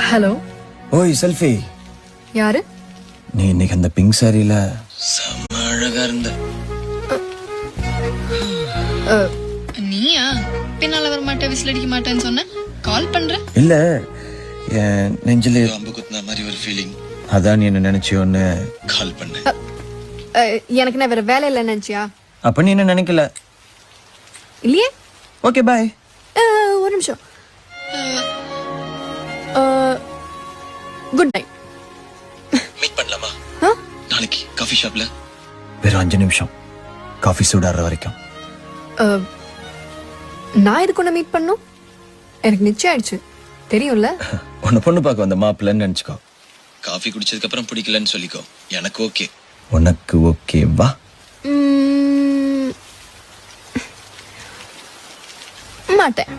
Hello. ஓய் selfie, யாரு? நீ இன்னைக்கு அந்த பிங்க் சாரியில செம்ம அழகா இருந்த. நீயா பின்னால வர மாட்டேன் விசில் அடிக்க மாட்டேன்னு சொன்ன, கால் பண்ற. இல்ல, என் நெஞ்சில அம்பு குத்துன மாதிரி ஒரு ஃபீலிங். அதான் நீ என்ன நினைச்சியோன்னு கால் பண்ண. எனக்கு நான் வேற வேலை இல்லை நினைச்சியா? அப்ப நீ என்ன நினைக்கல? இல்லையே. Okay bye. ஒரு நிமிஷம். Good night. மீட் பண்ணலாமா நாளைக்கு காஃபி ஷாப்ல? வெறும் 5 நிமிஷம், காஃபி சூடாற வரைக்கும். நான் இதுக்கு ஒன்று மீட் பண்ணும், எனக்கு நிச்சயம் ஆயிடுச்சு தெரியும்ல. உன்னை பொண்ணு பார்க்க வந்த மாப்பிள்ளன்னு நினைச்சுக்கோ. காஃபி குடிச்சதுக்கு அப்புறம் பிடிக்கலன்னு சொல்லிக்கோ. எனக்கு ஓகே. உனக்கு ஓகேவா? மாட்டேன்.